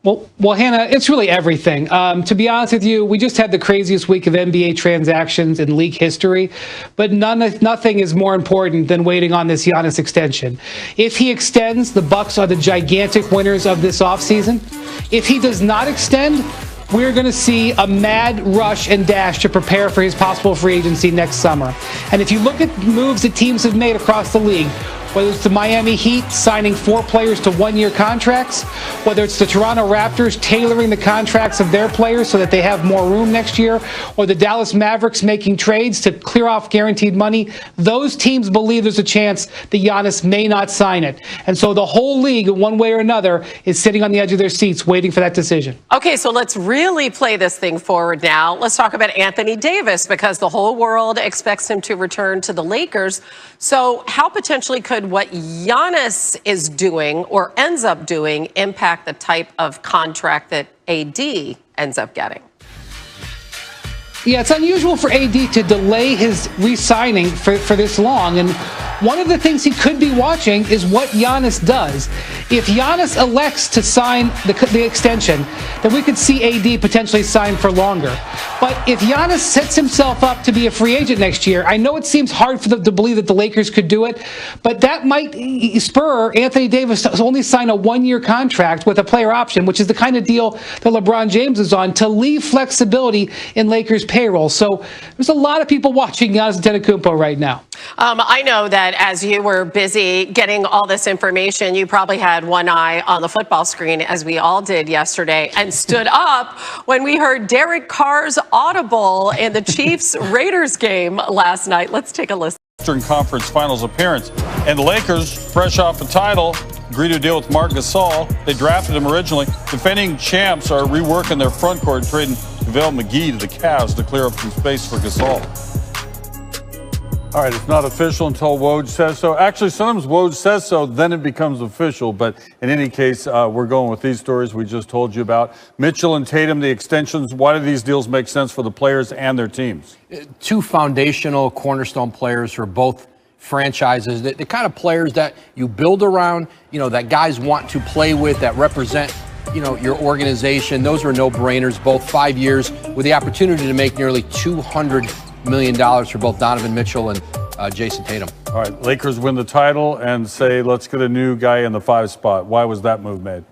Well, Hannah, it's really everything. To be honest with you, we just had the craziest week of NBA transactions in league history, but nothing is more important than waiting on this Giannis extension. If he extends, the Bucks are the gigantic winners of this offseason. If he does not extend, we're going to see a mad rush and dash to prepare for his possible free agency next summer. And if you look at moves that teams have made across the league, whether it's the Miami Heat signing 4 players to 1-year contracts, whether it's the Toronto Raptors tailoring the contracts of their players so that they have more room next year, or the Dallas Mavericks making trades to clear off guaranteed money, those teams believe there's a chance that Giannis may not sign it. And so the whole league, one way or another, is sitting on the edge of their seats waiting for that decision. Okay, so let's really play this thing forward now. Let's talk about Anthony Davis, because the whole world expects him to return to the Lakers. So how potentially could what Giannis is doing or ends up doing impact the type of contract that AD ends up getting? Yeah, it's unusual for AD to delay his re-signing for this long. And one of the things he could be watching is what Giannis does. If Giannis elects to sign the extension, then we could see AD potentially sign for longer. But if Giannis sets himself up to be a free agent next year, I know it seems hard for them to believe that the Lakers could do it, but that might spur Anthony Davis to only sign a 1-year contract with a player option, which is the kind of deal that LeBron James is on, to leave flexibility in Lakers payroll. So there's a lot of people watching Giannis Antetokounmpo right now. I know that as you were busy getting all this information, you probably had one eye on the football screen, as we all did yesterday, and stood up when we heard Derek Carr's audible in the Chiefs-Raiders game last night. Let's take a listen. Eastern Conference Finals appearance. And the Lakers, fresh off the title, agreed to deal with Marc Gasol. They drafted him originally. Defending champs are reworking their front court, trading JaVale McGee to the Cavs to clear up some space for Gasol. All right, it's not official until Woj says so. Actually, sometimes Woj says so, then it becomes official. But in any case, we're going with these stories we just told you about. Mitchell and Tatum, the extensions. Why do these deals make sense for the players and their teams? 2 foundational cornerstone players for both franchises. The kind of players that you build around, that guys want to play with, that represent, your organization. Those are no-brainers. Both 5 years with the opportunity to make nearly $200 million for both Donovan Mitchell and Jason Tatum. All right, Lakers win the title and say, let's get a new guy in the 5 spot. Why was that move made?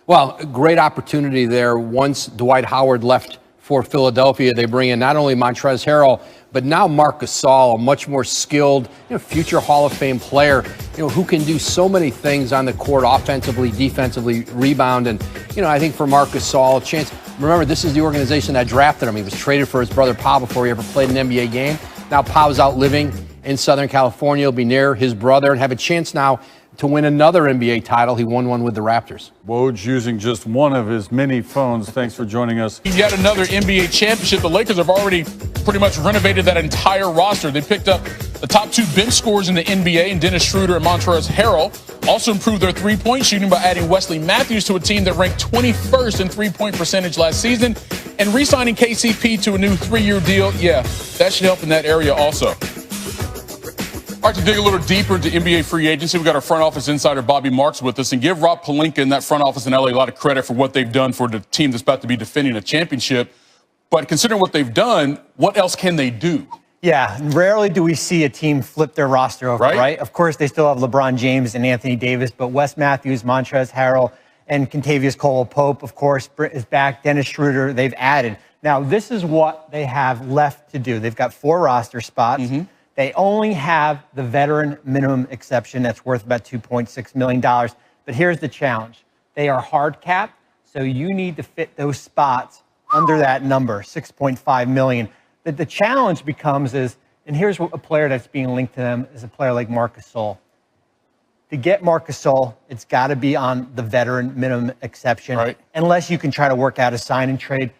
Well, a great opportunity there. Once Dwight Howard left for Philadelphia, they bring in not only Montrezl Harrell, but now Marc Gasol, a much more skilled, future Hall of Fame player, who can do so many things on the court, offensively, defensively, rebound. And, I think for Marc Gasol, a chance. Remember, this is the organization that drafted him. He was traded for his brother Pau before he ever played an NBA game. Now Pau's out living in Southern California. He'll be near his brother and have a chance now to win another NBA title. He won one with the Raptors. Woj using just one of his many phones. Thanks for joining us. Yet another NBA championship. The Lakers have already pretty much renovated that entire roster. They picked up the top 2 bench scorers in the NBA, and Dennis Schroeder and Montrezl Harrell. Also improved their three-point shooting by adding Wesley Matthews to a team that ranked 21st in three-point percentage last season, and re-signing KCP to a new 3-year deal. Yeah, that should help in that area also. All right, to dig a little deeper into NBA free agency, we got our front office insider Bobby Marks with us, and give Rob Pelinka and that front office in LA a lot of credit for what they've done for the team that's about to be defending a championship. But considering what they've done, what else can they do? Yeah, rarely do we see a team flip their roster over, right? Of course, they still have LeBron James and Anthony Davis, but Wes Matthews, Montrezl Harrell, and Kentavious Caldwell-Pope, of course, is back. Dennis Schroeder, they've added. Now, this is what they have left to do. They've got 4 roster spots. They only have the veteran minimum exception that's worth about $2.6 million. But here's the challenge. They are hard capped, so you need to fit those spots under that number, $6.5 million. The challenge becomes is, and here's a player that's being linked to them, is a player like Marc Gasol. To get Marc Gasol, it's got to be on the veteran minimum exception, unless you can try to work out a sign and trade,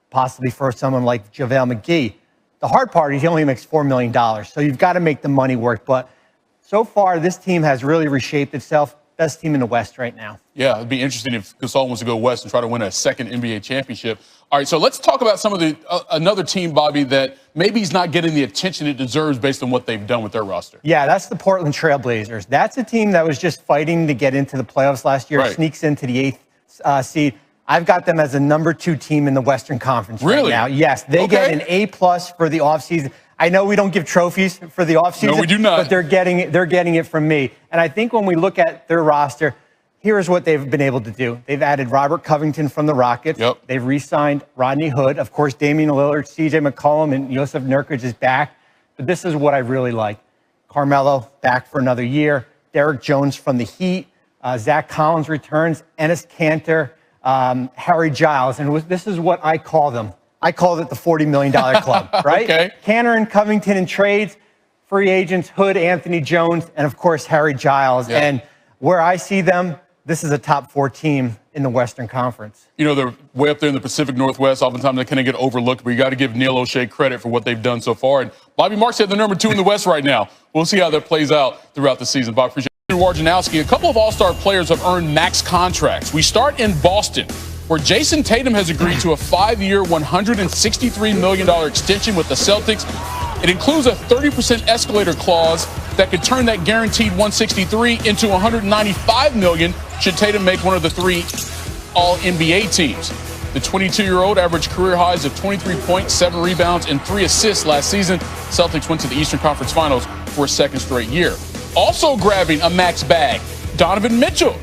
possibly for someone like JaVale McGee. The hard part is he only makes $4 million, so you've got to make the money work. But so far, this team has really reshaped itself. Best team in the West right now. Yeah, it'd be interesting if Gasol wants to go West and try to win a second NBA championship. All right, so let's talk about some of the another team, Bobby, that maybe is not getting the attention it deserves based on what they've done with their roster. Yeah, that's the Portland Trail Blazers. That's a team that was just fighting to get into the playoffs last year, sneaks into the 8th seed. I've got them as a #2 team in the Western Conference right now. Yes, they get an A+ for the offseason. I know we don't give trophies for the offseason. No, we do not. But they're getting it from me. And I think when we look at their roster, here's what they've been able to do. They've added Robert Covington from the Rockets. Yep. They've re-signed Rodney Hood. Of course, Damian Lillard, CJ McCollum, and Yusuf Nurkic is back. But this is what I really like. Carmelo back for another year. Derek Jones from the Heat. Zach Collins returns. Enes Kanter. Harry Giles. And this is what I call them. I called it the $40 million club, right? Okay. Kanter and Covington in trades. Free agents, Hood, Anthony Jones, and of course, Harry Giles. Yeah. And where I see them, this is a top 4 team in the Western Conference. You know, they're way up there in the Pacific Northwest. Oftentimes they kind of get overlooked, but you got to give Neil O'Shea credit for what they've done so far. And Bobby Marks said they're #2 in the West right now. We'll see how that plays out throughout the season. Bob, appreciate it. Wojnarowski, a couple of all-star players have earned max contracts. We start in Boston, where Jason Tatum has agreed to a 5-year, $163 million extension with the Celtics. It includes a 30% escalator clause that could turn that guaranteed 163 into 195 million should Tatum make one of the 3 All-NBA teams. The 22-year-old averaged career highs of 23 points, 7 rebounds, and 3 assists last season. Celtics went to the Eastern Conference Finals for a second straight year. Also grabbing a max bag, Donovan Mitchell.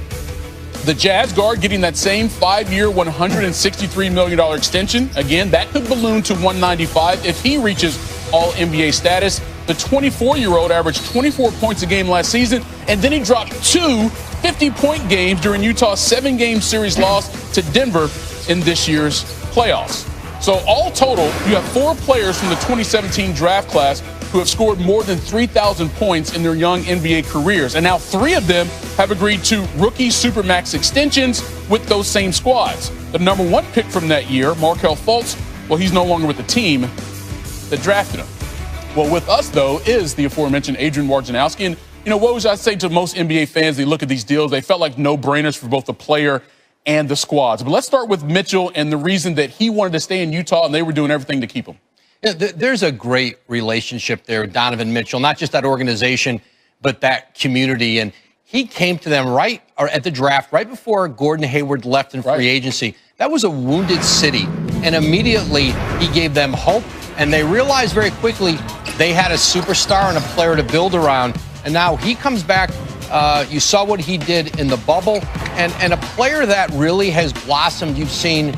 The Jazz guard getting that same 5-year, $163 million extension. Again, that could balloon to 195 if he reaches All-NBA status. The 24-year-old averaged 24 points a game last season, and then he dropped 2 50-point games during Utah's 7-game series loss to Denver in this year's playoffs. So all total, you have 4 players from the 2017 draft class who have scored more than 3,000 points in their young NBA careers. And now 3 of them have agreed to rookie Supermax extensions with those same squads. The #1 pick from that year, Markelle Fultz, well, he's no longer with the team that drafted him. Well, with us, though, is the aforementioned Adrian Wojnarowski. And, you know, what would I say to most NBA fans? They look at these deals, they felt like no-brainers for both the player and the squads. But let's start with Mitchell and the reason that he wanted to stay in Utah, and they were doing everything to keep him. Yeah, there's a great relationship there with Donovan Mitchell, not just that organization, but that community. And he came to them at the draft, right before Gordon Hayward left in free agency. That was a wounded city. And immediately he gave them hope. And they realized very quickly they had a superstar and a player to build around. And now he comes back. You saw what he did in the bubble. And a player that really has blossomed, you've seen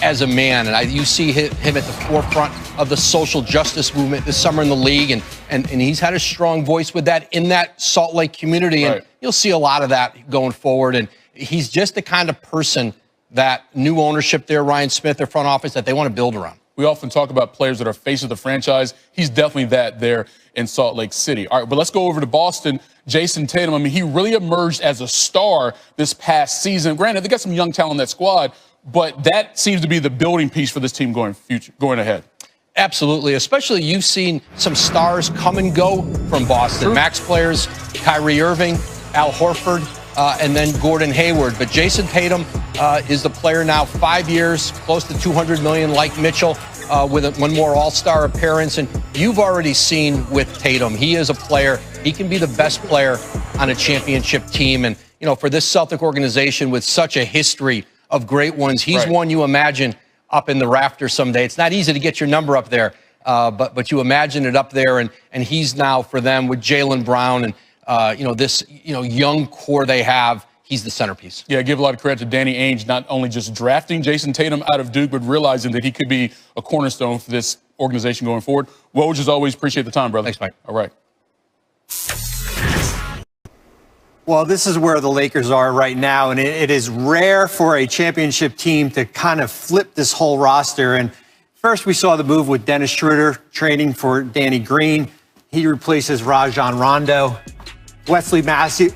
as a man. And you see him at the forefront of the social justice movement this summer in the league. And he's had a strong voice with that in that Salt Lake community. And you'll see a lot of that going forward. And he's just the kind of person that new ownership there, Ryan Smith, their front office, that they want to build around. We often talk about players that are face of the franchise. He's definitely that there in Salt Lake City. All right, but let's go over to Boston. Jason Tatum, I mean, he really emerged as a star this past season. Granted, they got some young talent in that squad, but that seems to be the building piece for this team going ahead. Absolutely, especially you've seen some stars come and go from Boston. True. Max players, Kyrie Irving, Al Horford, and then Gordon Hayward. But Jason Tatum is the player now, 5 years, close to $200 million, like Mitchell, with one more All-Star appearance. And you've already seen with Tatum, he is a player. He can be the best player on a championship team. And, you know, for this Celtic organization with such a history of great ones, he's one you imagine up in the rafters someday. It's not easy to get your number up there, but you imagine it up there. And he's now, for them, with Jaylen Brown and, this, young core they have, he's the centerpiece. Yeah, give a lot of credit to Danny Ainge, not only just drafting Jason Tatum out of Duke, but realizing that he could be a cornerstone for this organization going forward. Woj, as always, appreciate the time, brother. Thanks, Mike. All right. Well, this is where the Lakers are right now, and it is rare for a championship team to kind of flip this whole roster. And first, we saw the move with Dennis Schroeder trading for Danny Green. He replaces Rajon Rondo. Wesley Matthews.